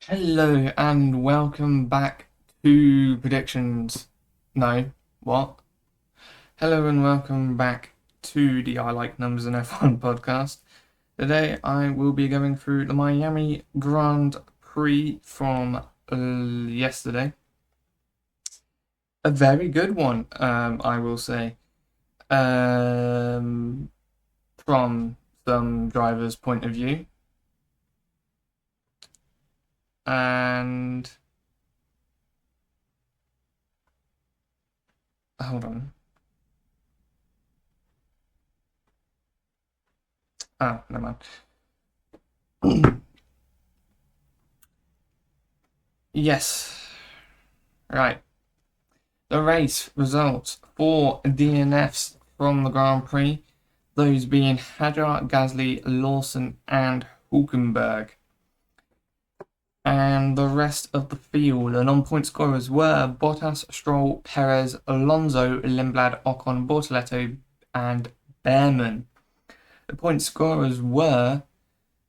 Hello and welcome back to predictions. No, what? Hello and welcome back to the I Like Numbers and F1 podcast. Today I will be going through the Miami Grand Prix from yesterday. A very good one, I will say, um, from some drivers' point of view. And hold on. Oh, never mind. Yes, right. The race results for DNFs from the Grand Prix, those being Hadjar, Gasly, Lawson, and Hulkenberg. And the rest of the field, the non-point scorers were Bottas, Stroll, Perez, Alonso, Lindblad, Ocon, Bortoleto, and Behrman. The point scorers were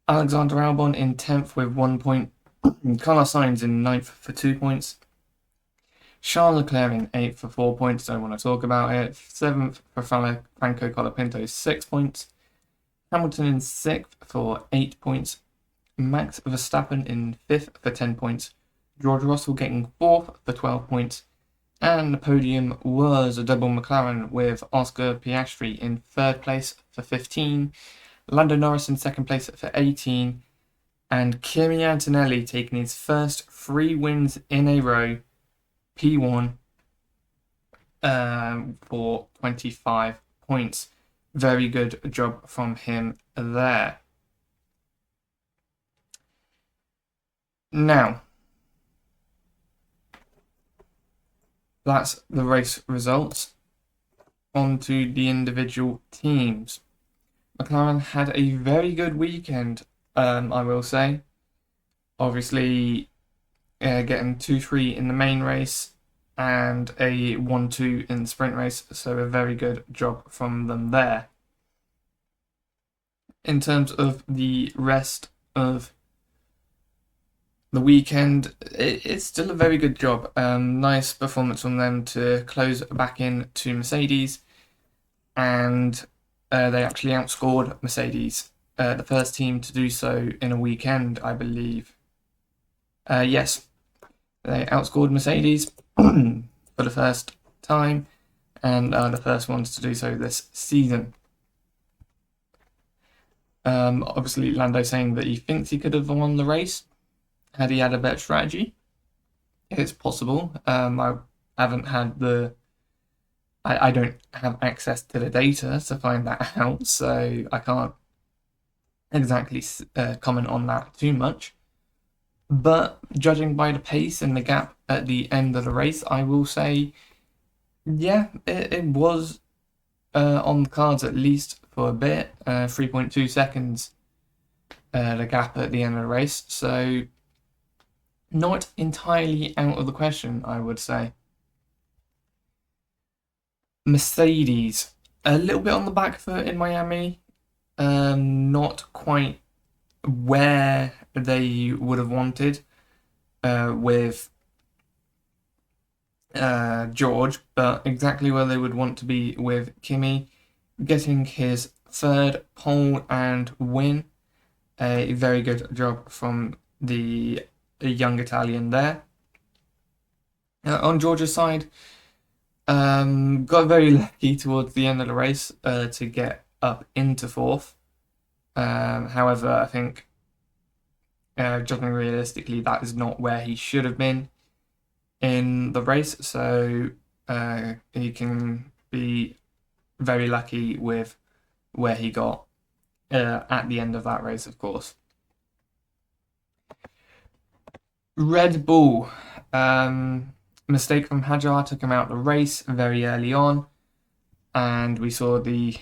Alexander Albon in 10th with 1 point, Carlos Sainz in 9th for 2 points, Charles Leclerc in 8th for 4 points, don't want to talk about it. 7th for Franco Colapinto, 6 points. Hamilton in 6th for 8 points. Max Verstappen in 5th for 10 points. George Russell getting 4th for 12 points. And the podium was a double McLaren with Oscar Piastri in 3rd place for 15. Lando Norris in 2nd place for 18. And Kimi Antonelli taking his first 3 wins in a row. P1 for 25 points. Very good job from him there. Now, that's the race results. On to the individual teams. McLaren had a very good weekend, I will say. Obviously, getting 2-3 in the main race and a 1-2 in the sprint race, so a very good job from them there. In terms of the rest of the weekend, it's still a very good job. Nice performance from them to close back in to Mercedes, and they actually outscored Mercedes, the first team to do so in a weekend, I believe. Yes, they outscored Mercedes for the first time and are the first ones to do so this season. Obviously, Lando saying that he thinks he could have won the race had he had a better strategy. It's possible. I haven't had I don't have access to the data to find that out, so I can't exactly comment on that too much. But judging by the pace and the gap at the end of the race, I will say, yeah, it was on the cards at least for a bit. 3.2 seconds, the gap at the end of the race. So not entirely out of the question, I would say. Mercedes, a little bit on the back foot in Miami. Not quite where they would have wanted with George, but exactly where they would want to be with Kimi, getting his 3rd pole and win. A very good job from the young Italian there. On George's side, got very lucky towards the end of the race to get up into 4th. However, I think, judging realistically, that is not where he should have been in the race. So he can be very lucky with where he got at the end of that race, of course. Red Bull. Mistake from Hadjar took him out the race very early on, and we saw the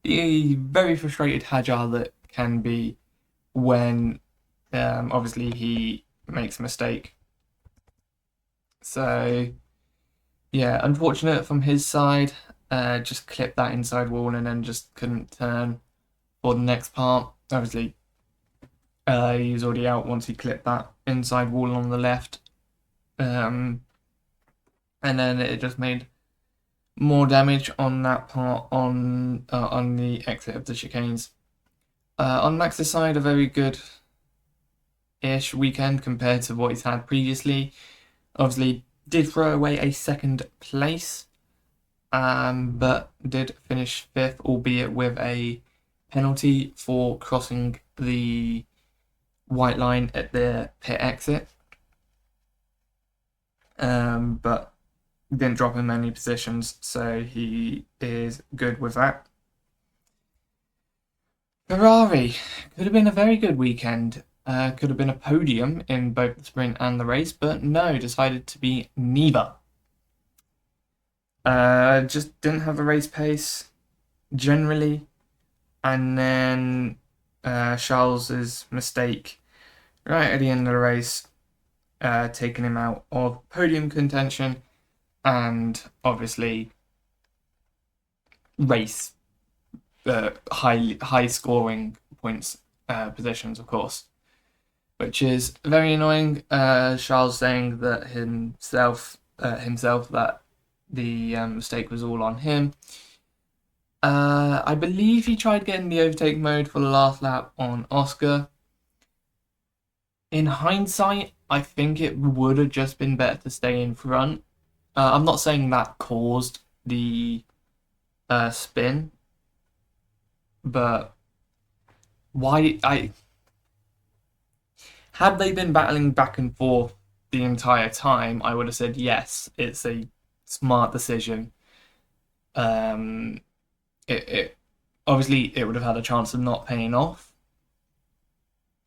very frustrated Hadjar that can be when obviously he makes a mistake. So yeah, unfortunate from his side. Just clipped that inside wall and then just couldn't turn for the next part. Obviously, He was already out once he clipped that inside wall on the left. And then it just made more damage on that part on the exit of the chicanes. On Max's side, a very good-ish weekend compared to what he's had previously. Obviously, did throw away a second place, but did finish fifth, albeit with a penalty for crossing the white line at the pit exit. But didn't drop in many positions, so he is good with that. Ferrari could have been a very good weekend. Could have been a podium in both the sprint and the race, but no, decided to be neither. Just didn't have the race pace generally, and then Charles's mistake right at the end of the race, taking him out of podium contention, and obviously race high scoring points positions, of course, which is very annoying. Charles saying that himself that the mistake was all on him. I believe he tried getting the overtake mode for the last lap on Oscar. In hindsight, I think it would have just been better to stay in front. I'm not saying that caused the spin, but had they been battling back and forth the entire time, I would have said yes, it's a smart decision. It obviously it would have had a chance of not paying off,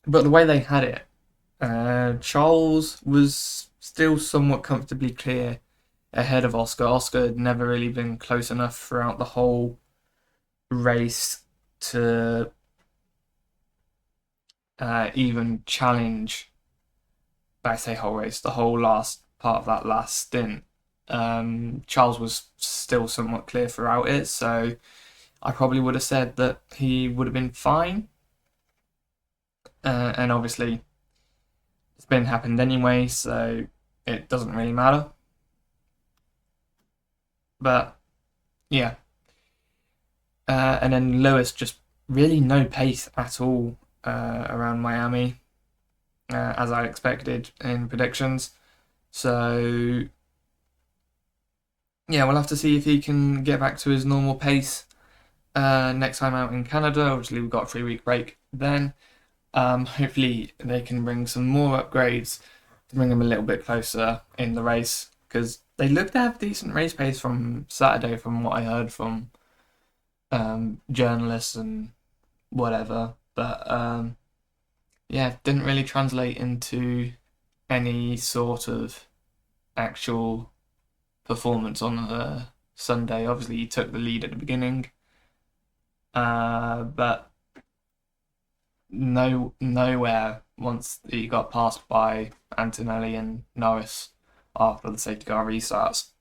but the way they had it, Charles was still somewhat comfortably clear ahead of Oscar. Oscar had never really been close enough throughout the whole race to even challenge, I say whole race, the whole last part of that last stint. Charles was still somewhat clear throughout it, so I probably would have said that he would have been fine. And obviously, it's been happened anyway, so it doesn't really matter. But yeah, and then Lewis just really no pace at all around Miami, as I expected in predictions. So yeah, we'll have to see if he can get back to his normal pace next time out in Canada. Obviously, we've got a 3-week break then. Hopefully, they can bring some more upgrades to bring him a little bit closer in the race, because they look to have decent race pace from Saturday, from what I heard from journalists and whatever. But yeah, didn't really translate into any sort of actual performance on Sunday. Obviously, he took the lead at the beginning, but nowhere once he got passed by Antonelli and Norris after the safety car restarts.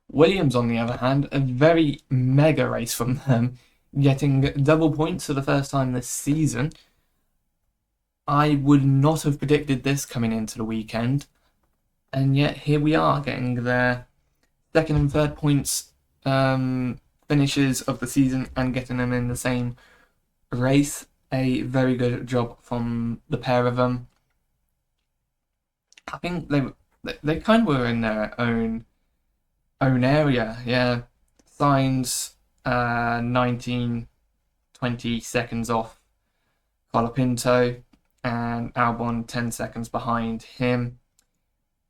Williams, on the other hand, a very mega race from them, getting double points for the first time this season. I would not have predicted this coming into the weekend, and yet here we are, getting their second and third points finishes of the season and getting them in the same race. A very good job from the pair of them. I think they kind of were in their own area. Yeah, Sainz 19, 20 seconds off Colapinto, and Albon 10 seconds behind him,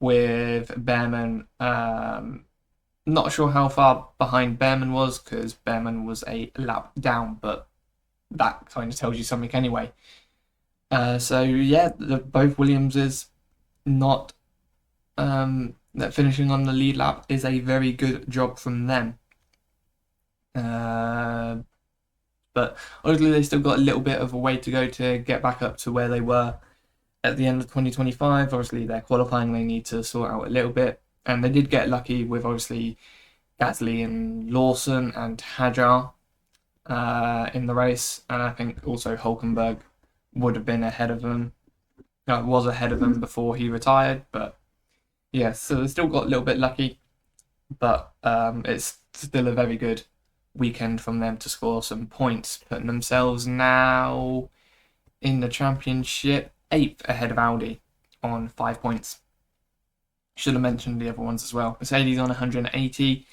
with Behrman not sure how far behind Behrman was, because Behrman was a lap down, but that kind of tells you something anyway. So yeah, both Williamses not that finishing on the lead lap is a very good job from them. But obviously they still got a little bit of a way to go to get back up to where they were at the end of 2025. Obviously their qualifying they need to sort out a little bit, and they did get lucky with obviously Gasly and Lawson and Hajar in the race, and I think also Hulkenberg would have been ahead of them. Was ahead of them before he retired, but yeah, so they still got a little bit lucky, but it's still a very good weekend from them to score some points, putting themselves now in the championship 8th ahead of Audi on 5 points. Should have mentioned the other ones as well. Mercedes on 180,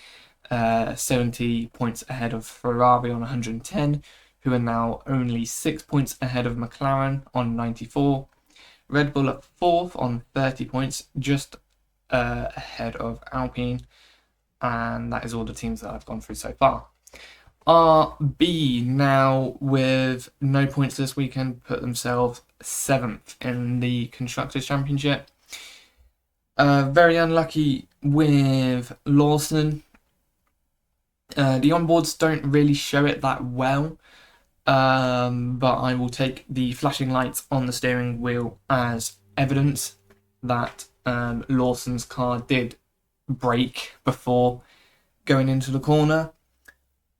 70 points ahead of Ferrari on 110, who are now only 6 points ahead of McLaren on 94. Red Bull at 4th on 30 points, just ahead of Alpine. And that is all the teams that I've gone through so far. RB now with no points this weekend put themselves 7th in the Constructors' Championship. Very unlucky with Lawson. The onboards don't really show it that well, but I will take the flashing lights on the steering wheel as evidence that Lawson's car did brake before going into the corner,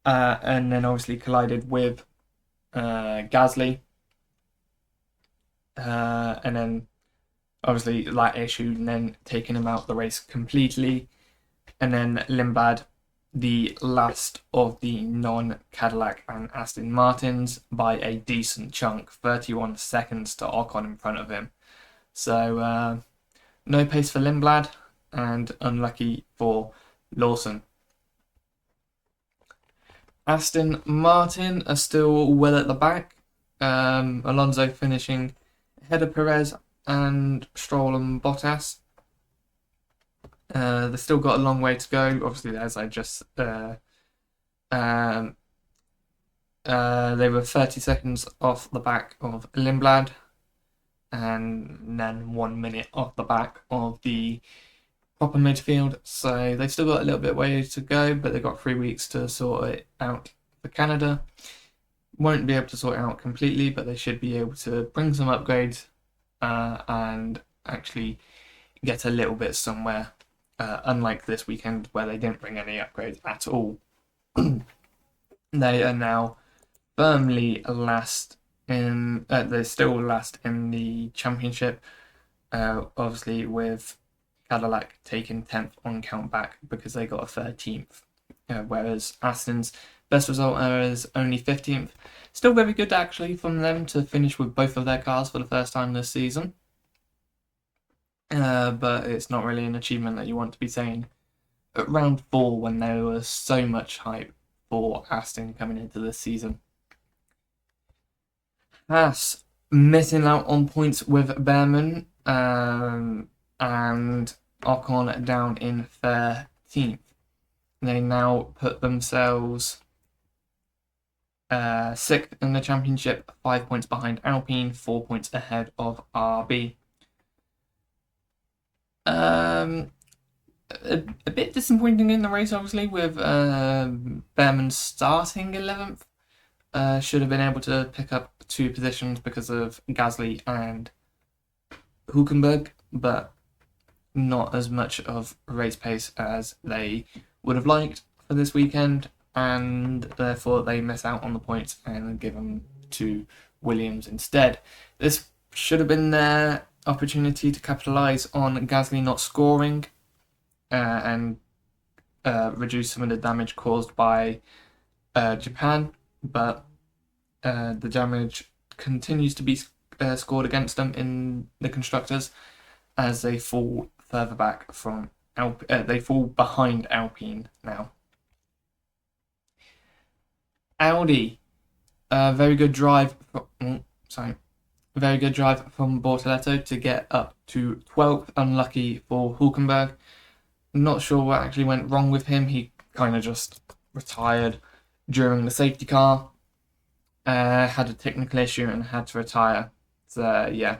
and then obviously collided with Gasly, and then obviously that issue and then taking him out the race completely. And then Lindblad, the last of the non-Cadillac and Aston Martins by a decent chunk, 31 seconds to Ocon in front of him. So no pace for Lindblad and unlucky for Lawson. Aston Martin are still well at the back. Alonso finishing ahead of Perez and Stroll and Bottas. They've still got a long way to go. Obviously, as I just they were 30 seconds off the back of Lindblad, and then 1 minute off the back of the proper midfield. So they've still got a little bit way to go, but they've got 3 weeks to sort it out for Canada. Won't be able to sort it out completely, but they should be able to bring some upgrades and actually get a little bit somewhere. Unlike this weekend where they didn't bring any upgrades at all. They are now firmly last in. They're still last in the championship. Obviously, with Cadillac taking 10th on countback because they got a 13th, whereas Aston's best result is only 15th. Still very good actually from them to finish with both of their cars for the first time this season. But it's not really an achievement that you want to be saying at round 4 when there was so much hype for Aston coming into this season. Haas missing out on points with Behrman, and Ocon down in 13th. They now put themselves 6th in the championship, 5 points behind Alpine, 4 points ahead of RB. A bit disappointing in the race, obviously, with Behrman starting 11th. Should have been able to pick up 2 positions because of Gasly and Hülkenberg, but not as much of race pace as they would have liked for this weekend, and therefore they miss out on the points and give them to Williams instead. This should have been their opportunity to capitalise on Gasly not scoring and reduce some of the damage caused by Japan, but the damage continues to be scored against them in the constructors as they fall further back from they fall behind Alpine now. Audi, very good drive. Very good drive from Bortoleto to get up to 12th. Unlucky for Hülkenberg. Not sure what actually went wrong with him. He kind of just retired during the safety car. Had a technical issue and had to retire. So, yeah.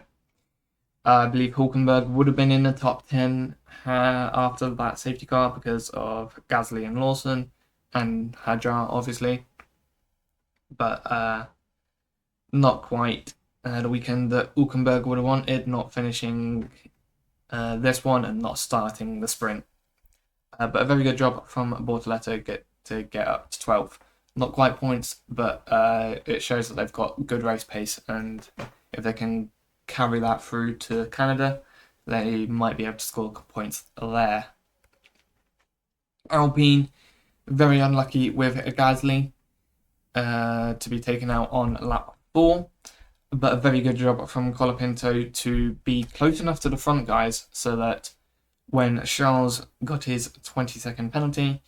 I believe Hülkenberg would have been in the top 10 after that safety car because of Gasly and Lawson and Hadjar, obviously. But not quite the weekend that Hülkenberg would have wanted, not finishing this one and not starting the sprint. But a very good job from Bortoleto to get up to 12th. Not quite points, but it shows that they've got good race pace, and if they can carry that through to Canada, they might be able to score points there. Alpine, very unlucky with Gasly to be taken out on lap 4, but a very good job from Colapinto to be close enough to the front guys so that when Charles got his 20-second penalty,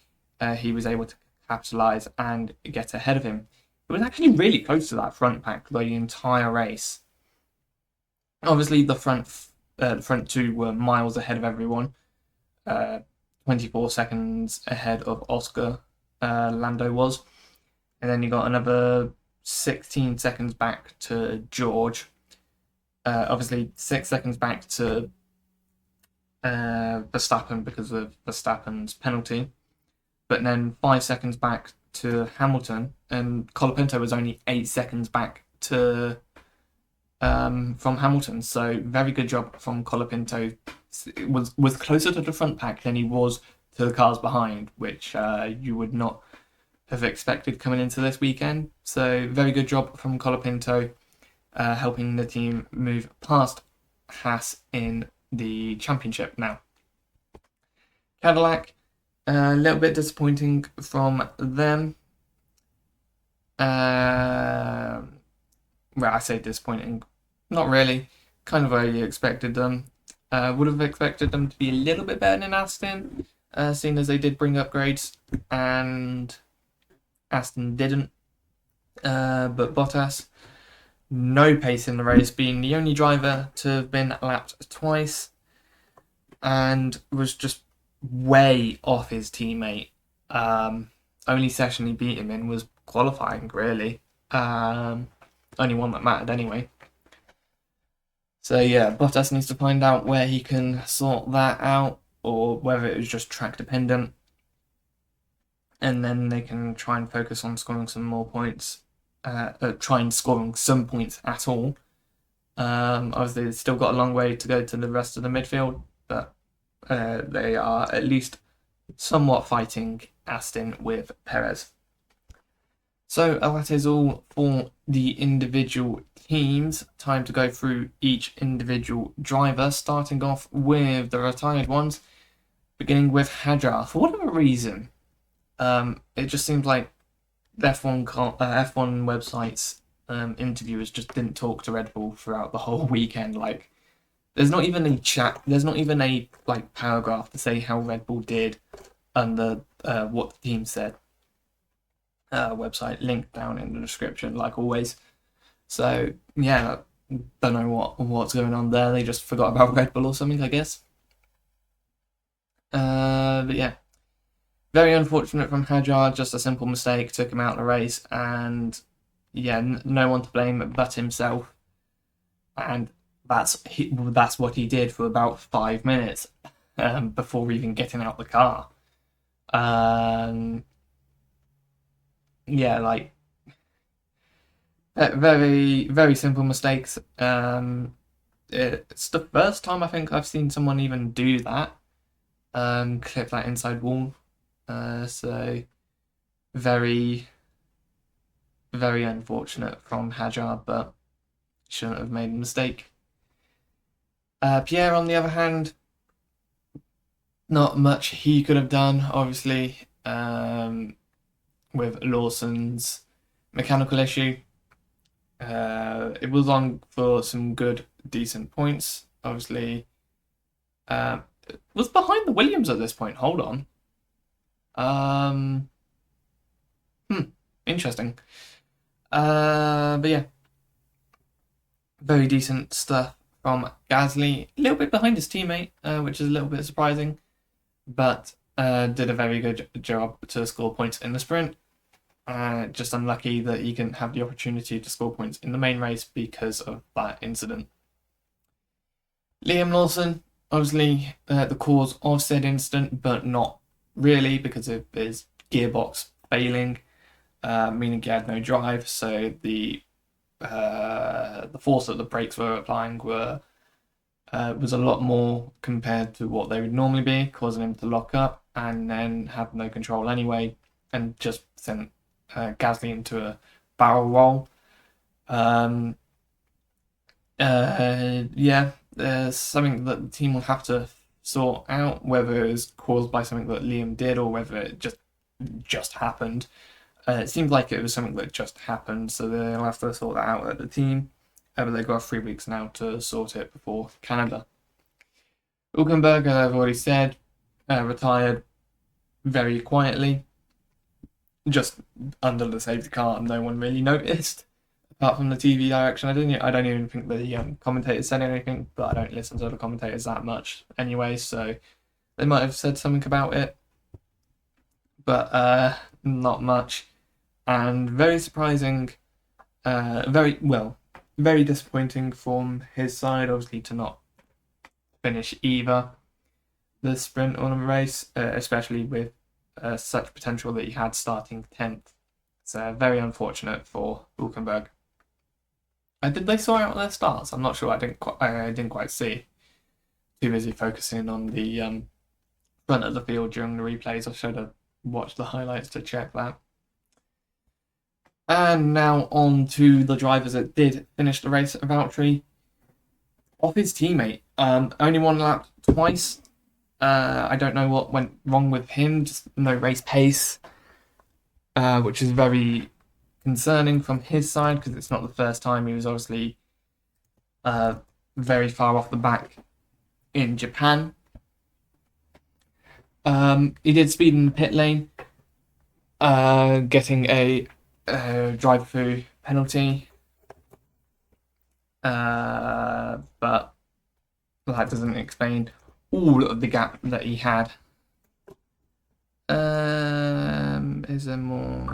he was able to capitalise and get ahead of him. It was actually really close to that front pack the entire race. Obviously, the front two were miles ahead of everyone. 24 seconds ahead of Oscar, Lando was. And then you got another 16 seconds back to George. Obviously, 6 seconds back to Verstappen because of Verstappen's penalty. But then 5 seconds back to Hamilton. And Colapinto was only 8 seconds back to from Hamilton. So very good job from Colapinto. It was closer to the front pack than he was to the cars behind, which you would not have expected coming into this weekend. So very good job from Colapinto, helping the team move past Haas in the championship now. Cadillac, a little bit disappointing from them. Well, I say disappointing, not really. Kind of where you expected them. Would have expected them to be a little bit better than Aston, seeing as they did bring upgrades, and Aston didn't. But Bottas, no pace in the race, being the only driver to have been lapped twice, and was just way off his teammate. Only session he beat him in was qualifying, really. Only one that mattered anyway. So yeah, Bottas needs to find out where he can sort that out, or whether it was just track dependent, and then they can try and focus on scoring some more points. Try and scoring some points at all. Obviously, they've still got a long way to go to the rest of the midfield, but they are at least somewhat fighting Aston with Perez. So that is all for the individual teams. Time to go through each individual driver, starting off with the retired ones, beginning with Hadjar. For whatever reason, it just seems like F1 websites interviewers just didn't talk to Red Bull throughout the whole weekend. Like, there's not even a chat. There's not even a paragraph to say how Red Bull did under what the team said. Website link down in the description, like always. So yeah, don't know what's going on there. They just forgot about Red Bull or something, I guess. But yeah, very unfortunate from Hadjar. Just a simple mistake took him out of the race, and yeah, no one to blame but himself. And that's what he did for about 5 minutes before even getting out the car. Yeah, like very, very simple mistakes. It's the first time I think I've seen someone even do that. Clip that inside wall. So very, very unfortunate from Hadjar, but shouldn't have made a mistake. Pierre, on the other hand, not much he could have done, obviously. With Lawson's mechanical issue. It was on for some good, decent points. Obviously, was behind the Williams at this point. Hold on. Interesting. But yeah, very decent stuff from Gasly. A little bit behind his teammate, which is a little bit surprising, but did a very good job to score points in the sprint. Just unlucky that he didn't have the opportunity to score points in the main race because of that incident. Liam Lawson, obviously the cause of said incident, but not really because of his gearbox failing, meaning he had no drive. So the force that the brakes were applying was a lot more compared to what they would normally be, causing him to lock up and then have no control anyway, and just sent Gasly into a barrel roll. Yeah, there's something that the team will have to sort out, whether it was caused by something that Liam did or whether it just happened. It seems like it was something that just happened, so they'll have to sort that out at the team. But they've got 3 weeks now to sort it before Canada. Hulkenberg, I've already said, retired very quietly, just under the safety car. No one really noticed, apart from the TV direction. I don't even think the commentators said anything, but I don't listen to the commentators that much anyway, so they might have said something about it, but not much. And very surprising, very disappointing from his side, obviously, to not finish either the sprint or the race, especially with such potential that he had starting 10th. So very unfortunate for Hulkenberg. Did they sort out their starts? I'm not sure. I didn't quite see. Too busy focusing on the front of the field during the replays. I should have watched the highlights to check that. And now on to the drivers that did finish the race. Valtteri, off his teammate, only one lap twice. I don't know what went wrong with him. Just no race pace, which is very concerning from his side because it's not the first time. He was obviously very far off the back in Japan. He did speed in the pit lane, getting a drive-through penalty, but that doesn't explain all of the gap that he had. Is there more?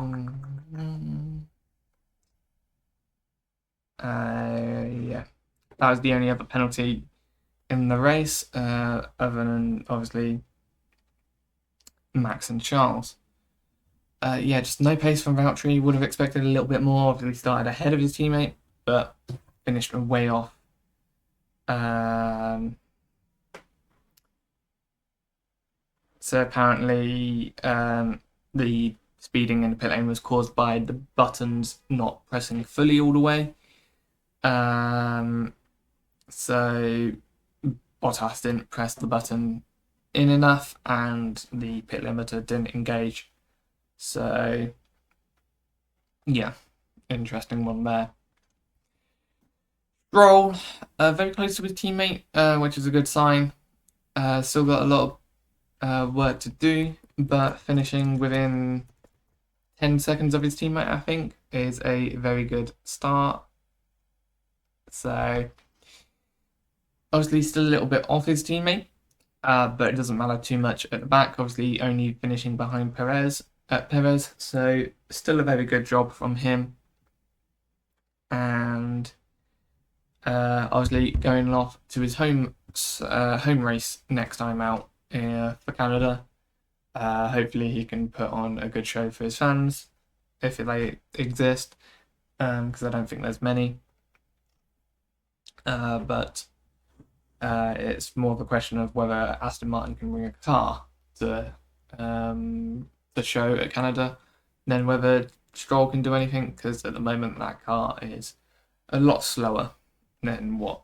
Yeah, that was the only other penalty in the race, other than obviously Max and Charles. Yeah, just no pace from Valtteri. Would have expected a little bit more. Obviously started ahead of his teammate, but finished way off. So apparently, the speeding in the pit lane was caused by the buttons not pressing fully all the way. So Bottas didn't press the button in enough, and the pit limiter didn't engage. So, yeah, interesting one there. Stroll, very close to his teammate, which is a good sign. Still got a lot of work to do, but finishing within 10 seconds of his teammate, I think, is a very good start. So, obviously, still a little bit off his teammate, but it doesn't matter too much at the back. Obviously, only finishing behind Perez, so still a very good job from him. And obviously, going off to his home race next time out for Canada. Hopefully, he can put on a good show for his fans, if they exist, because I don't think there's many. But it's more of a question of whether Aston Martin can bring a car to the show at Canada than whether Stroll can do anything, because at the moment that car is a lot slower than what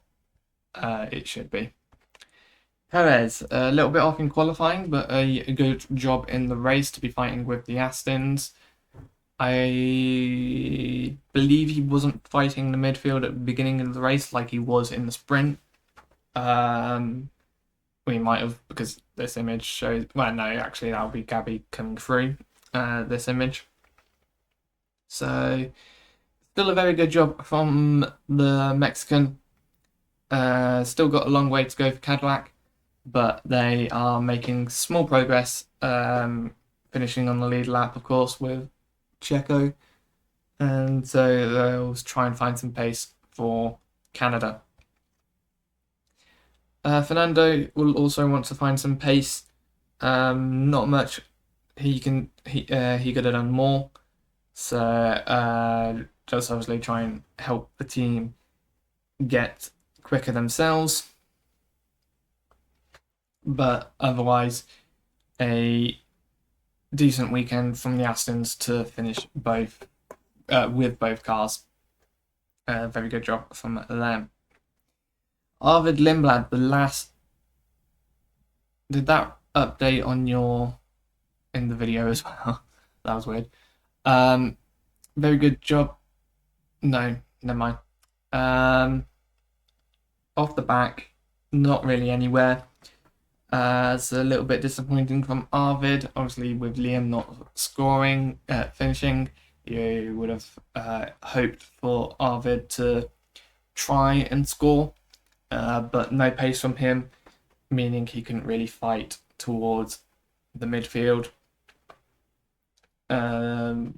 it should be. Perez, a little bit off in qualifying, but a good job in the race to be fighting with the Astons. I believe he wasn't fighting the midfield at the beginning of the race like he was in the sprint. We might have, because this image shows. Well, no, actually, that'll be Gabby coming through this image. So, still a very good job from the Mexican. Still got a long way to go for Cadillac, but they are making small progress, finishing on the lead lap, of course, with Checo, and so they'll try and find some pace for Canada. Fernando will also want to find some pace. Not much. He could have done more. So just obviously try and help the team get quicker themselves. But otherwise, a decent weekend from the Astons to finish both with both cars. Very good job from them. Arvid Lindblad, the last. Did that update on your in the video as well? That was weird. Very good job. No, never mind. Off the back, not really anywhere. It's a little bit disappointing from Arvid. Obviously, with Liam not scoring, finishing, you would have hoped for Arvid to try and score, but no pace from him, meaning he couldn't really fight towards the midfield.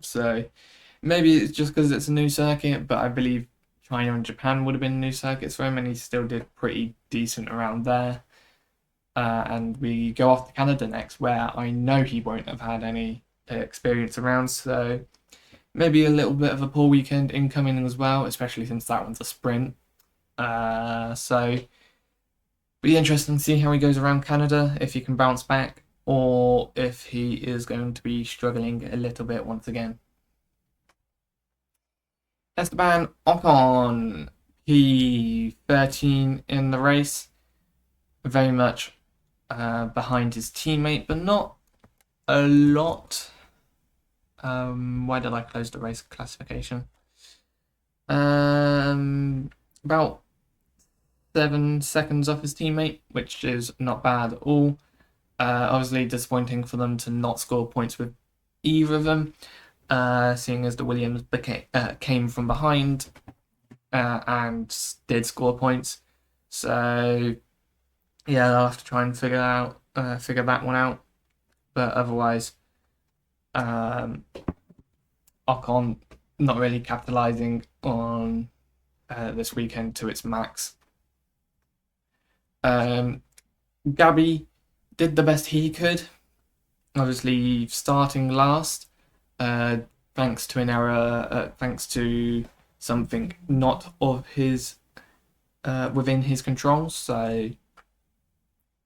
So maybe it's just because it's a new circuit, but I believe China and Japan would have been new circuits for him, and he still did pretty decent around there. And we go off to Canada next, where I know he won't have had any experience around, so maybe a little bit of a poor weekend incoming as well, especially since that one's a sprint. So be interesting to see how he goes around Canada, if he can bounce back, or if he is going to be struggling a little bit once again. Esteban Ocon, P13 in the race, very much behind his teammate, but not a lot. Why did I close the race classification? About 7 seconds off his teammate, which is not bad at all. Obviously disappointing for them to not score points with either of them, seeing as the Williams came from behind and did score points. So yeah, they'll have to try and figure that one out. But otherwise, Ocon not really capitalizing on this weekend to its max. Gabby did the best he could, obviously starting last, thanks to an error, thanks to something not of his within his control. So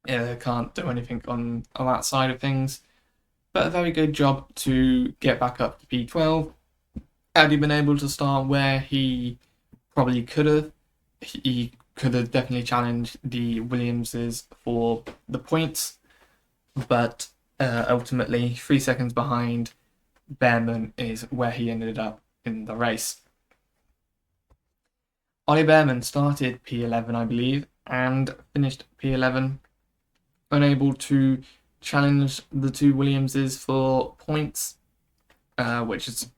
can't do anything on that side of things. But a very good job to get back up to P12. Had he been able to start where he probably could have, he could have definitely challenged the Williamses for the points. But ultimately, 3 seconds behind Behrman is where he ended up in the race. Ollie Behrman started P11, I believe, and finished P11, unable to challenge the two Williamses for points, which is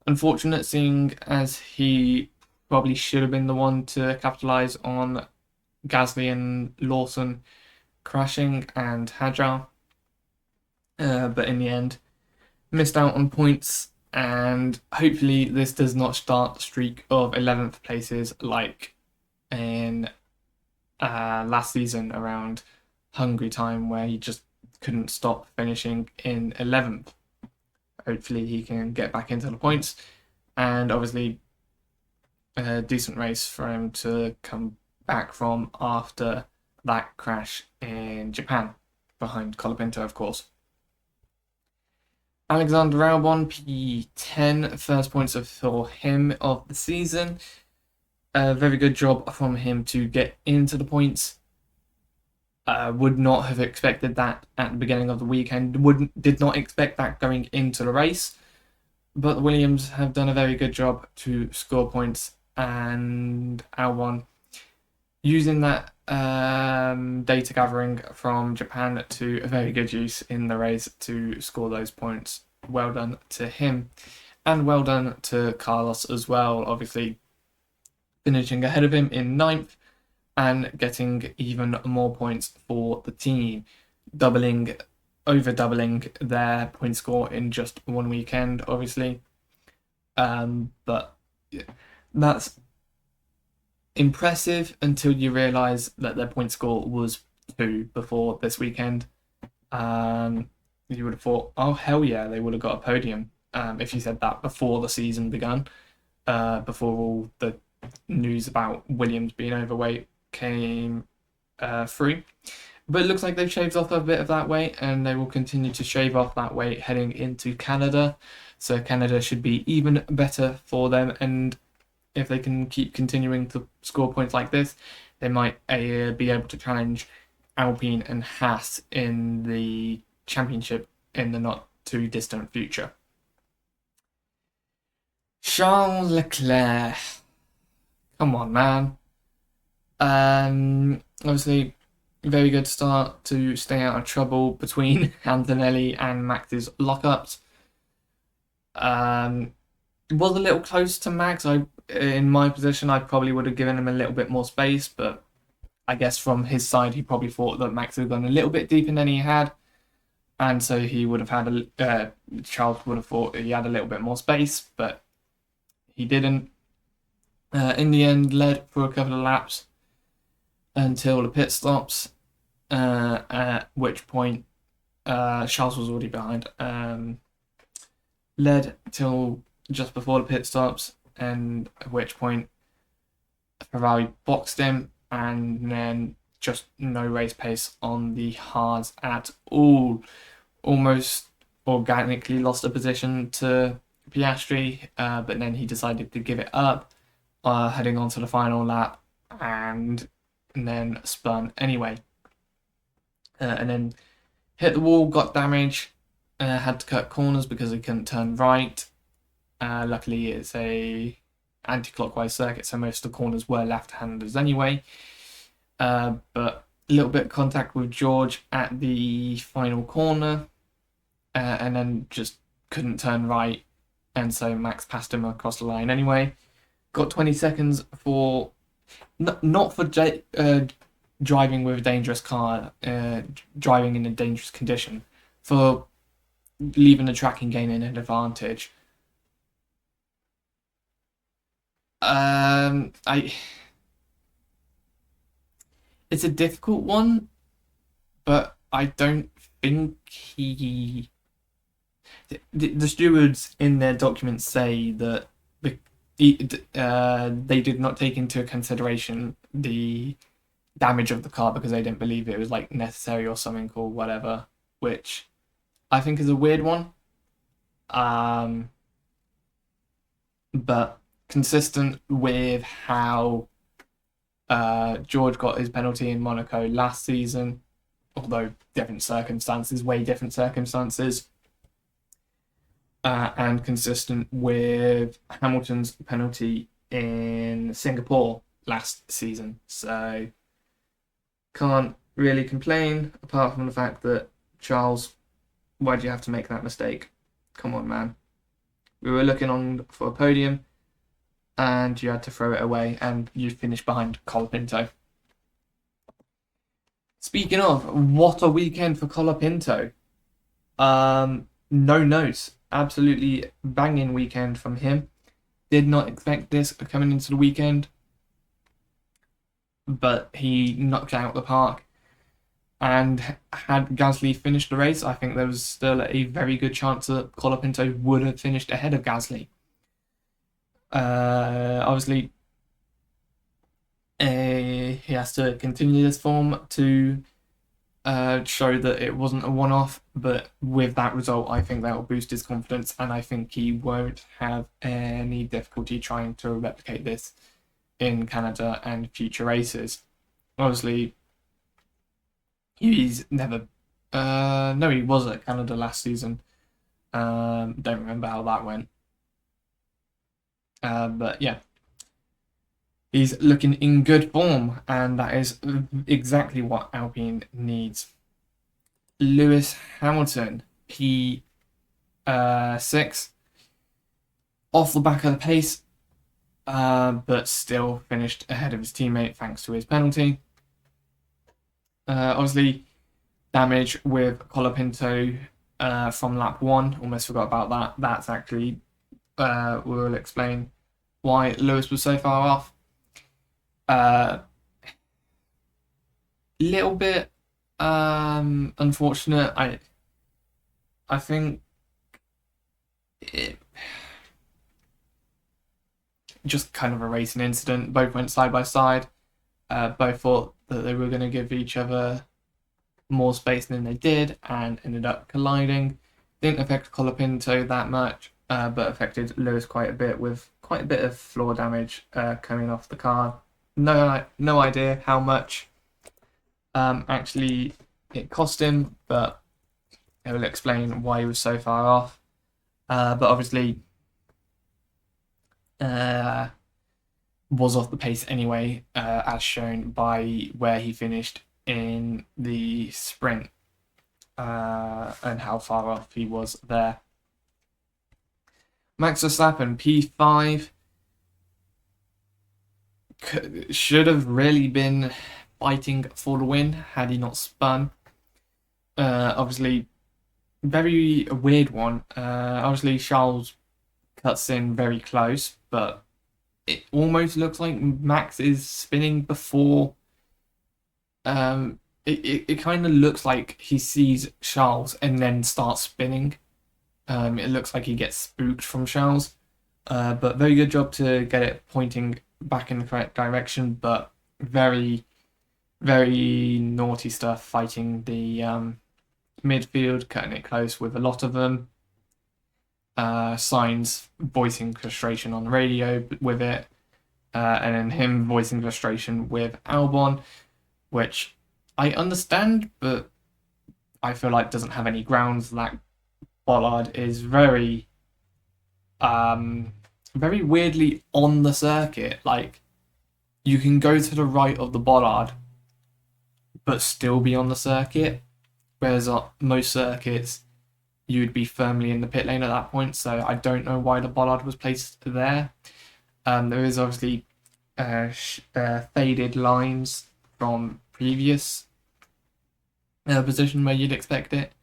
unfortunate, seeing as he probably should have been the one to capitalise on Gasly and Lawson crashing and Hadjar. But in the end, missed out on points, and hopefully this does not start the streak of 11th places like in last season around Hungary time, where he just couldn't stop finishing in 11th. Hopefully he can get back into the points, and obviously a decent race for him to come back from after that crash in Japan, behind Colapinto, of course. Alexander Albon, P10, first points for him of the season. A very good job from him to get into the points. Would not have expected that at the beginning of the weekend. Did not expect that going into the race. But the Williams have done a very good job to score points, and Albon using that data gathering from Japan to a very good use in the race to score those points. Well done to him, and well done to Carlos as well, obviously finishing ahead of him in 9th and getting even more points for the team, over doubling their point score in just one weekend, obviously. But that's impressive until you realise that their point score was 2 before this weekend. You would have thought, oh hell yeah, they would have got a podium if you said that before the season began, before all the news about Williams being overweight came through. But it looks like they've shaved off a bit of that weight, and they will continue to shave off that weight heading into Canada. So Canada should be even better for them, and if they can keep continuing to score points like this, they might be able to challenge Alpine and Haas in the championship in the not too distant future. Charles Leclerc. Come on, man. Obviously, very good start to stay out of trouble between Antonelli and Max's lockups. Was a little close to Max. In my position, I probably would have given him a little bit more space, but I guess from his side, he probably thought that Max had gone a little bit deeper than he had, and so he would have had Charles would have thought he had a little bit more space, but he didn't. In the end, led for a couple of laps until the pit stops, at which point Charles was already behind. Led till just before the pit stops, and at which point Ferrari boxed him, and then just no race pace on the hards at all. Almost organically lost a position to Piastri, but then he decided to give it up, heading on to the final lap, and then spun anyway. And then hit the wall, got damage, had to cut corners because he couldn't turn right. Luckily, it's a anti-clockwise circuit, so most of the corners were left-handers anyway. But a little bit of contact with George at the final corner, and then just couldn't turn right, and so Max passed him across the line anyway. Got 20 seconds for not for driving with a dangerous car, driving in a dangerous condition, for leaving the track and gaining an advantage. It's a difficult one, but I don't think he. The stewards in their documents say that they did not take into consideration the damage of the car because they didn't believe it was like necessary or something or whatever, which I think is a weird one. But consistent with how George got his penalty in Monaco last season, although way different circumstances, and consistent with Hamilton's penalty in Singapore last season. So can't really complain, apart from the fact that, Charles, why'd you have to make that mistake? Come on, man. We were looking on for a podium, and you had to throw it away, and you finished behind Colapinto. Speaking of, what a weekend for Colapinto. No notes. Absolutely banging weekend from him. Did not expect this coming into the weekend, but he knocked out the park. And had Gasly finished the race, I think there was still a very good chance that Colapinto would have finished ahead of Gasly. Obviously, he has to continue this form to show that it wasn't a one-off, but with that result, I think that will boost his confidence, and I think he won't have any difficulty trying to replicate this in Canada and future races. Obviously, he's never... no, he was at Canada last season. Don't remember how that went. But yeah, he's looking in good form, and that is exactly what Alpine needs. Lewis Hamilton, P6, off the back of the pace, but still finished ahead of his teammate thanks to his penalty. Obviously, damage with Colapinto from lap 1. Almost forgot about that. That's actually, we'll explain why Lewis was so far off. Little bit unfortunate. I think it just kind of a racing incident. Both went side by side. Both thought that they were going to give each other more space than they did, and ended up colliding. Didn't affect Colapinto that much, but affected Lewis quite a bit, with quite a bit of floor damage coming off the car. no idea how much actually it cost him, but it will explain why he was so far off. But obviously, uh, was off the pace anyway, as shown by where he finished in the sprint and how far off he was there. Max Verstappen, P5, should have really been fighting for the win had he not spun. Obviously, very weird one. Obviously, Charles cuts in very close, but it almost looks like Max is spinning before. It kind of looks like he sees Charles and then starts spinning. It looks like he gets spooked from Charles. But very good job to get it pointing back in the correct direction, but very, very naughty stuff fighting the midfield, cutting it close with a lot of them. Signs voicing frustration on the radio with it, and then him voicing frustration with Albon, which I understand, but I feel like doesn't have any grounds. That Bollard is very very weirdly on the circuit. Like, you can go to the right of the bollard but still be on the circuit, whereas on most circuits you'd be firmly in the pit lane at that point. So I don't know why the bollard was placed there. There is obviously faded lines from previous position where you'd expect it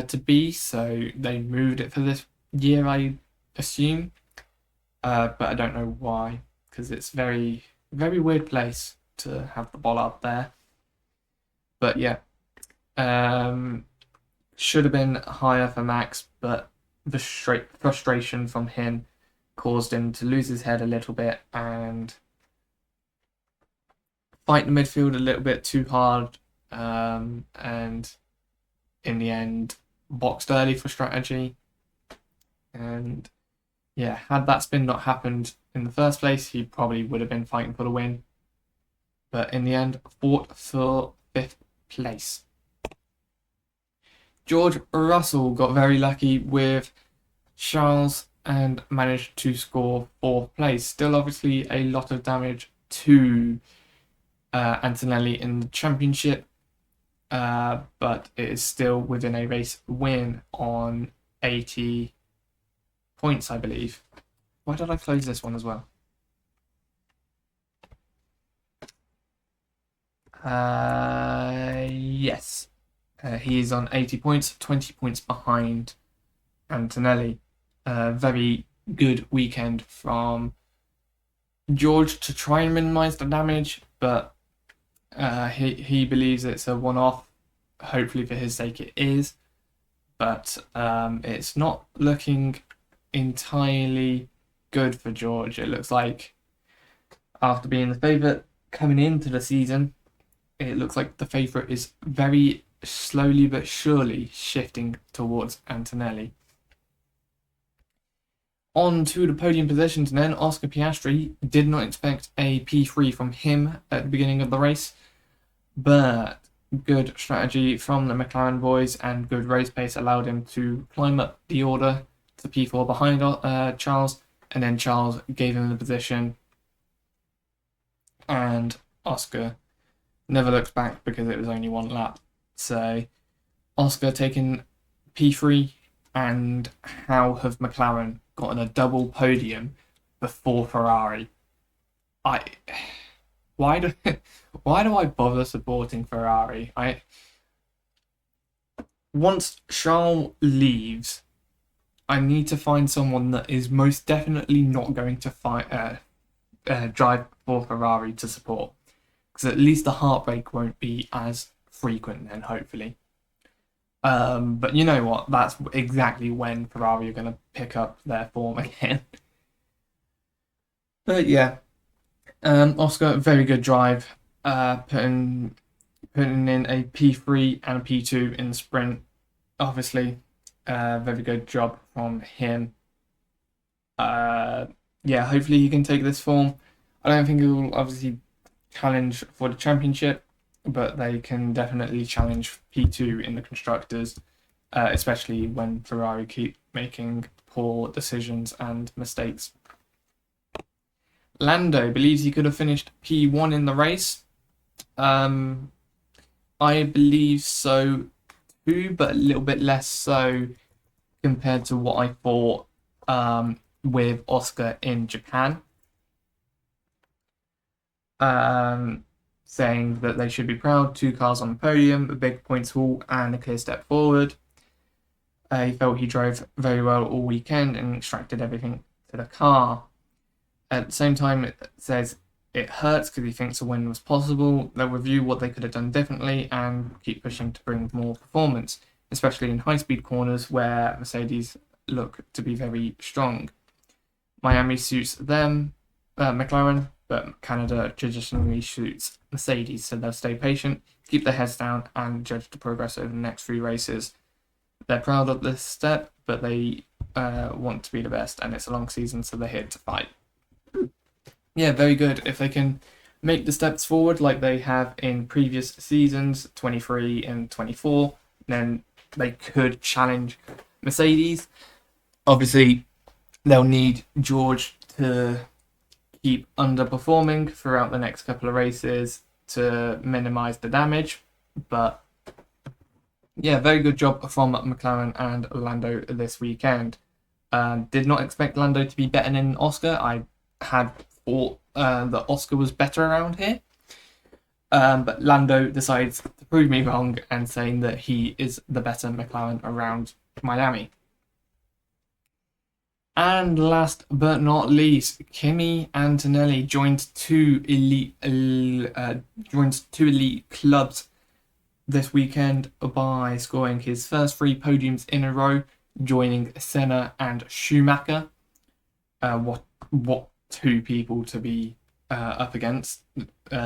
to be, so they moved it for this year, I assume, but I don't know why, because it's very, very weird place to have the bollard there. But yeah, should have been higher for Max, but the frustration from him caused him to lose his head a little bit and fight the midfield a little bit too hard, and in the end boxed early for strategy. And yeah, had that spin not happened in the first place, he probably would have been fighting for the win. But in the end, fought for 5th place. George Russell got very lucky with Charles and managed to score 4th place. Still, obviously, a lot of damage to Antonelli in the championship, but it is still within a race win on 80 points, I believe. Why did I close this one as well? Yes. He is on 80 points, 20 points behind Antonelli. Very good weekend from George to try and minimise the damage, but he believes it's a one-off. Hopefully for his sake it is, but it's not looking entirely good for George. It looks like after being the favourite coming into the season, it looks like the favourite is very slowly but surely shifting towards Antonelli. On to the podium positions then. Oscar Piastri, did not expect a P3 from him at the beginning of the race, but good strategy from the McLaren boys and good race pace allowed him to climb up the order to P4 behind Charles, and then Charles gave him the position, and Oscar never looks back because it was only one lap. So Oscar taking P3, and how have McLaren gotten a double podium before Ferrari? Why do I bother supporting Ferrari? Once Charles leaves, I need to find someone that is most definitely not going to drive for Ferrari to support, because at least the heartbreak won't be as frequent then, hopefully. But you know what? That's exactly when Ferrari are going to pick up their form again. But yeah, Oscar, very good drive, putting in a P3 and a P2 in the sprint. Obviously, very good job from him. Yeah, hopefully he can take this form. I don't think it will obviously challenge for the championship, but they can definitely challenge P2 in the constructors, especially when Ferrari keep making poor decisions and mistakes. Lando believes he could have finished P1 in the race. I believe so too, but a little bit less so compared to what I thought with Oscar in Japan. Saying that they should be proud, 2 cars on the podium, a big points haul, and a clear step forward. He felt he drove very well all weekend and extracted everything to the car. At the same time, it says it hurts because he thinks a win was possible. They'll review what they could have done differently and keep pushing to bring more performance, especially in high-speed corners where Mercedes look to be very strong. Miami suits them, McLaren, but Canada traditionally suits Mercedes, so they'll stay patient, keep their heads down, and judge the progress over the next 3 races. They're proud of this step, but they want to be the best, and it's a long season, so they're here to fight. Yeah, very good. If they can make the steps forward like they have in previous seasons, 23 and 24, then they could challenge Mercedes. Obviously, they'll need George to keep underperforming throughout the next couple of races to minimize the damage. But yeah, very good job from McLaren and Lando this weekend. Did not expect Lando to be better than Oscar. I had thought that Oscar was better around here. But Lando decides to prove me wrong and saying that he is the better McLaren around Miami. And last but not least, Kimi Antonelli joined two elite clubs this weekend by scoring his first 3 podiums in a row, joining Senna and Schumacher. What 2 people to be up against,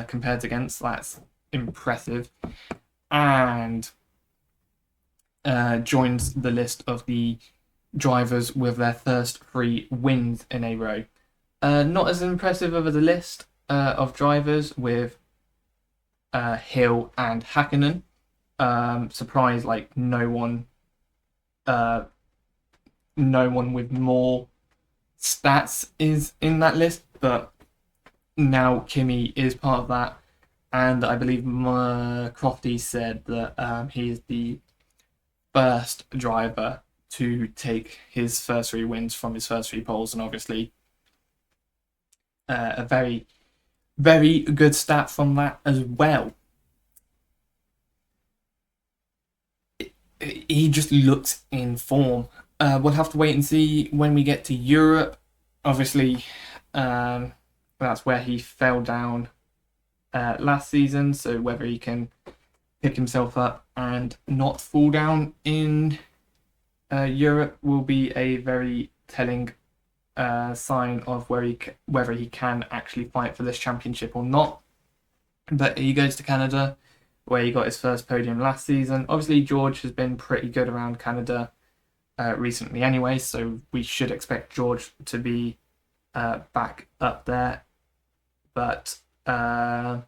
compared against? That's impressive. And joins the list of the drivers with their first 3 wins in a row. Not as impressive of the list of drivers with Hill and Hakkinen. Surprised, like no one with more stats is in that list, but now Kimi is part of that, and I believe Crofty said that he is the first driver to take his first 3 wins from his first 3 poles, and obviously a very, very good stat from that as well. He just looks in form. We'll have to wait and see when we get to Europe. Obviously, that's where he fell down last season, so whether he can pick himself up and not fall down in Europe will be a very telling sign of whether he can actually fight for this championship or not. But he goes to Canada, where he got his first podium last season. Obviously, George has been pretty good around Canada recently anyway, so we should expect George to be back up there. But yeah,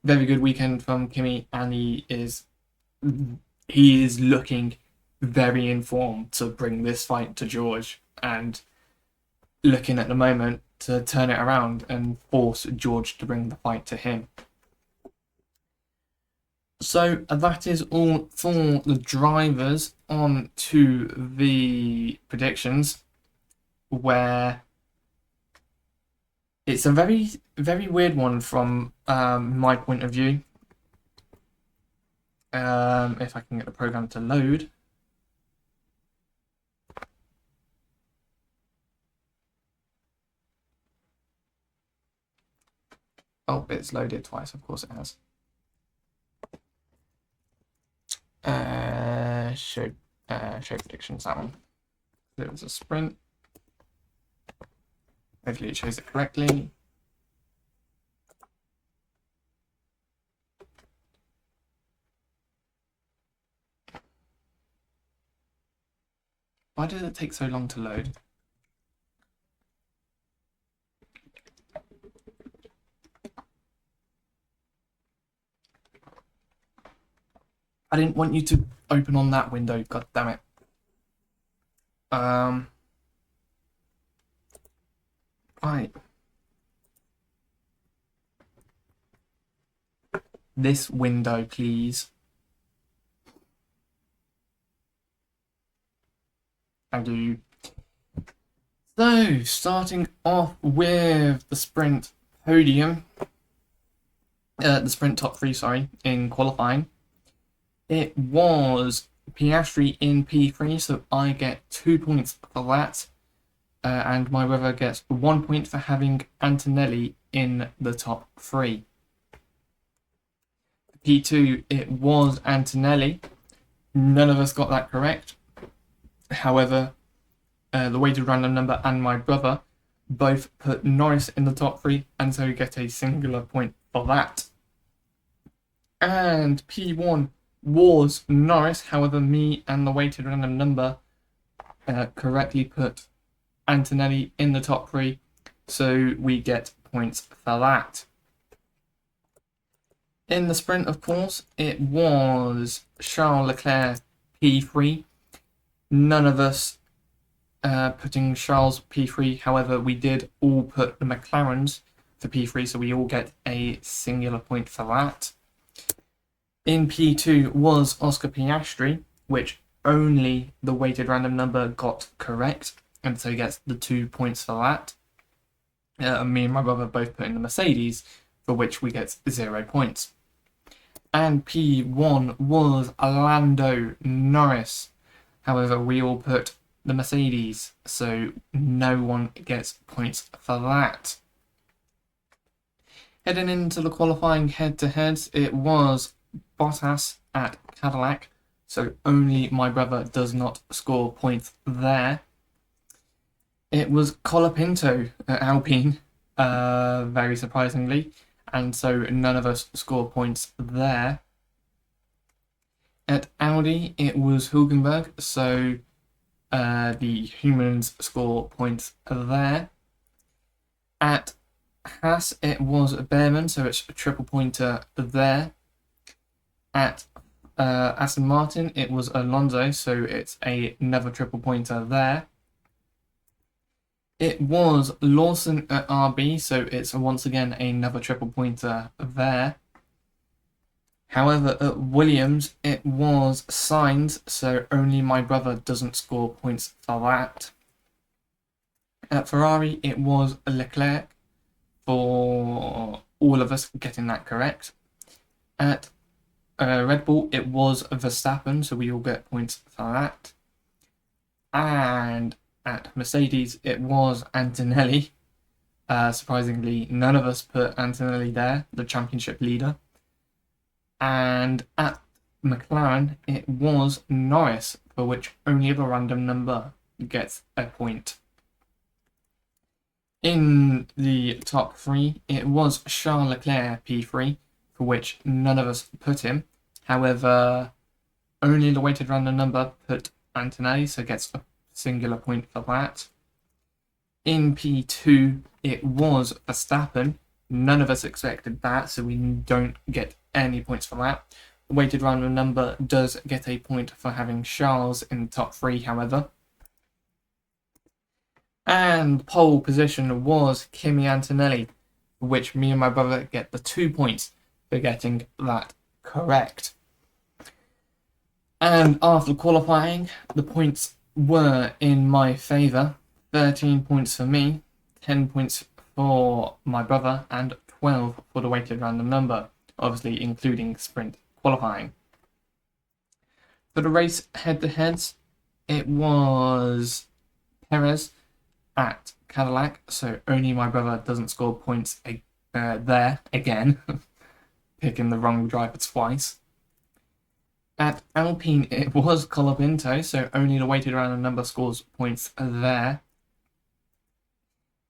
very good weekend from Kimi, and he is looking very informed to bring this fight to George, and looking at the moment to turn it around and force George to bring the fight to him. So that is all for the drivers. On to the predictions, where it's a very, very weird one from my point of view. If I can get the program to load. Oh, it's loaded twice. Of course it has. Show predictions, that one. It was a sprint. Hopefully it shows it correctly. Why did it take so long to load? I didn't want you to open on that window, god damn it. Right. This window, please. I do. So, starting off with the sprint podium, the sprint top 3, sorry, in qualifying. It was Piastri in P3, so I get 2 points for that. And my brother gets 1 point for having Antonelli in the top 3. P2, it was Antonelli. None of us got that correct. However, the weighted random number and my brother both put Norris in the top 3, and so we get a singular point for that. And P1 was Norris, however, me and the weighted random number correctly put Antonelli in the top 3, so we get points for that. In the sprint, of course, it was Charles Leclerc P3. None of us putting Charles P3, however, we did all put the McLarens for P3, so we all get a singular point for that. In P2 was Oscar Piastri, which only the weighted random number got correct, and so he gets the 2 points for that. Me and my brother both put in the Mercedes, for which we get 0 points. And P1 was Lando Norris. However, we all put the Mercedes, so no one gets points for that. Heading into the qualifying head-to-heads, it was Bottas at Cadillac, so only my brother does not score points there. It was Colapinto at Alpine, very surprisingly, and so none of us score points there. At Audi, it was Hülkenberg, so the humans score points there. At Haas, it was Behrman, so it's a triple pointer there. At Aston Martin, it was Alonso, so it's another triple pointer there. It was Lawson at RB, so it's once again another triple pointer there. However, at Williams, it was Sainz, so only my brother doesn't score points for that. At Ferrari, it was Leclerc, for all of us getting that correct. At Red Bull, it was Verstappen, so we all get points for that. And at Mercedes, it was Antonelli. Surprisingly, none of us put Antonelli there, the championship leader. And at McLaren, it was Norris, for which only the random number gets a point. In the top 3, it was Charles Leclerc P3, for which none of us put him. However, only the weighted random number put Antonelli, so gets a singular point for that. In P2, it was Verstappen. None of us expected that, so we don't get any points for that. The weighted random number does get a point for having Charles in the top 3, however. And pole position was Kimi Antonelli, for which me and my brother get the 2 points for getting that correct. And after qualifying, the points were in my favour. 13 points for me, 10 points for my brother, and 12 for the weighted random number, obviously including sprint qualifying. For the race head-to-heads, it was Perez at Cadillac, so only my brother doesn't score points there again, picking the wrong driver twice. At Alpine, it was Colapinto, so only the weighted random number scores points there.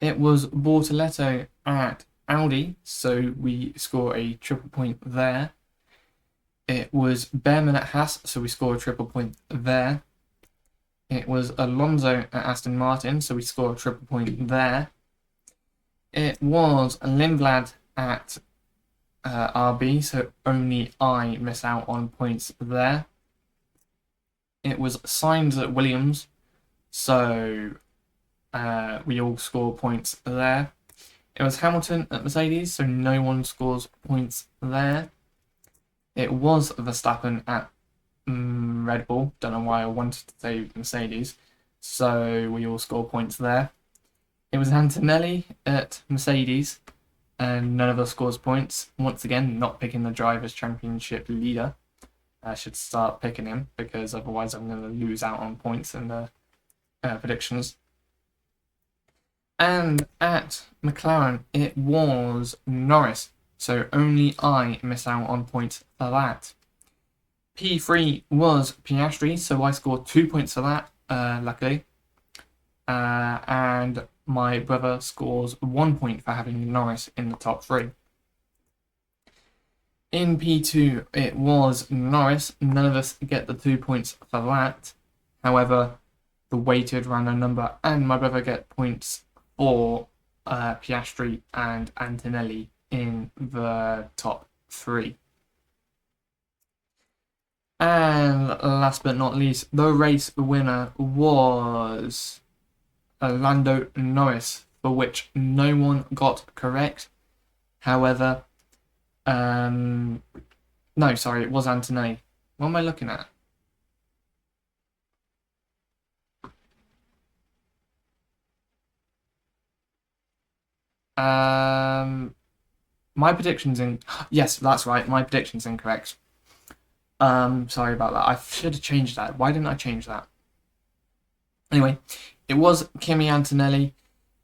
It was Bortoletto at Audi, so we score a triple point there. It was Behrman at Haas, so we score a triple point there. It was Alonso at Aston Martin, so we score a triple point there. It was Lindblad at RB, so only I miss out on points there. It was Sainz at Williams, so we all score points there. It was Hamilton at Mercedes, so no one scores points there. It was Verstappen at Red Bull. Don't know why I wanted to say Mercedes, so we all score points there. It was Antonelli at Mercedes, and none of us scores points. Once again, not picking the Drivers' Championship leader. I should start picking him because otherwise I'm going to lose out on points in the predictions. And at McLaren, it was Norris, so only I miss out on points for that. P3 was Piastri, so I scored 2 points for that, luckily. And my brother scores 1 point for having Norris in the top 3. In P2, it was Norris. None of us get the 2 points for that. However, the weighted random number and my brother get points for Piastri and Antonelli in the top 3. And last but not least, the race winner was Lando Norris, for which no one got correct. However, no, sorry, it was Antonelli. What am I looking at? My prediction's in. Yes, that's right. My prediction's incorrect. Sorry about that. I should have changed that. Why didn't I change that? Anyway, it was Kimi Antonelli,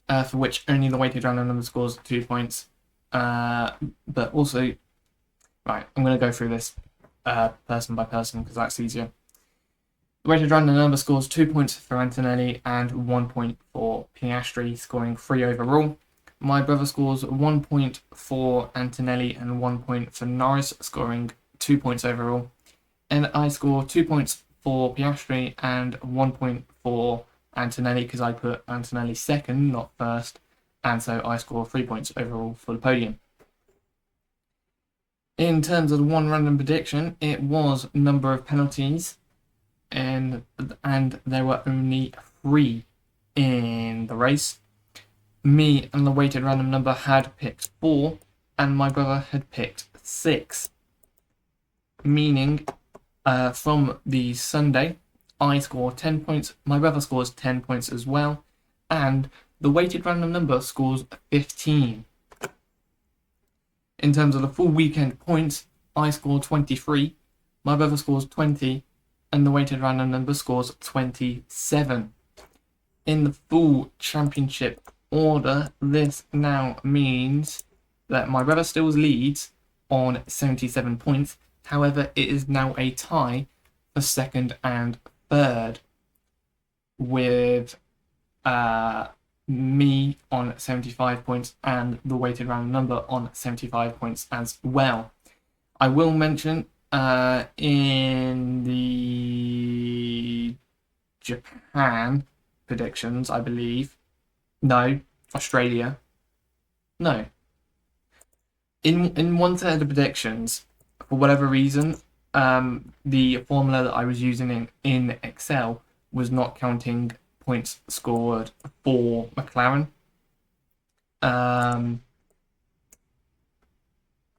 for which only the weighted random number scores 2 points. But also, right, I'm going to go through this person by person because that's easier. The weighted random number scores 2 points for Antonelli and 1 point for Piastri, scoring 3 overall. My brother scores 1 point for Antonelli and 1 point for Norris, scoring 2 points overall. And I score 2 points for Piastri and 1 point for Antonelli because I put Antonelli second, not first. And so I score 3 points overall for the podium. In terms of the one random prediction, it was number of penalties, and there were only 3 in the race. Me and the weighted random number had picked 4, and my brother had picked 6. Meaning, from the Sunday, I score 10 points, my brother scores 10 points as well, and the weighted random number scores 15. In terms of the full weekend points, I score 23, my brother scores 20, and the weighted random number scores 27. In the full championship order, this now means that my brother still leads on 77 points. However, it is now a tie for second and third, with me on 75 points and the weighted random number on 75 points as well. I will mention in the Japan predictions, I believe. No, Australia. No. In one set of the predictions, for whatever reason, the formula that I was using in Excel was not counting points scored for McLaren.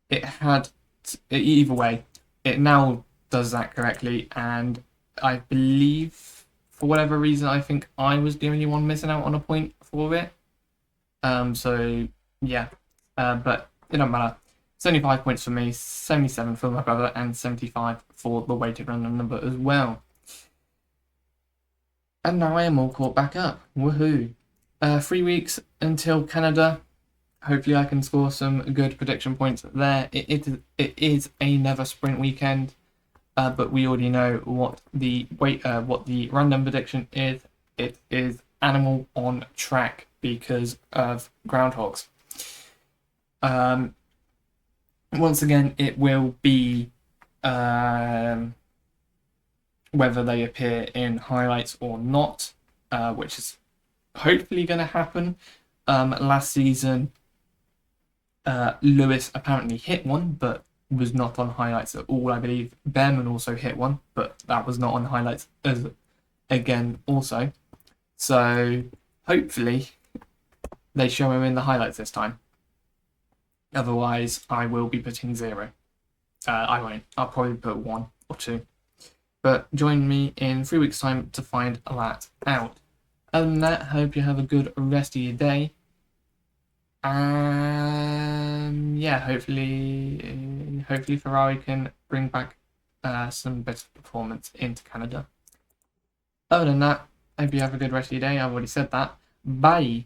It had either way. It now does that correctly, and I believe for whatever reason I think I was the only one missing out on a point for it. So yeah, but it don't matter. 75 points for me, 77 for my brother, and 75 for the weighted random number as well. And now I am all caught back up. Woohoo! 3 weeks until Canada. Hopefully I can score some good prediction points there. It is another sprint weekend, but we already know what the random prediction is. It is animal on track because of groundhogs. Once again, it will be whether they appear in highlights or not, which is hopefully going to happen. Last season, Lewis apparently hit one, but was not on highlights at all. I believe Behrman also hit one, but that was not on highlights as again also. So hopefully they show him in the highlights this time. Otherwise, I will be putting 0. I won't. I'll probably put 1 or 2. But join me in 3 weeks' time to find that out. Other than that, hope you have a good rest of your day. Yeah, hopefully Ferrari can bring back some better performance into Canada. Other than that, hope you have a good rest of your day. I've already said that. Bye.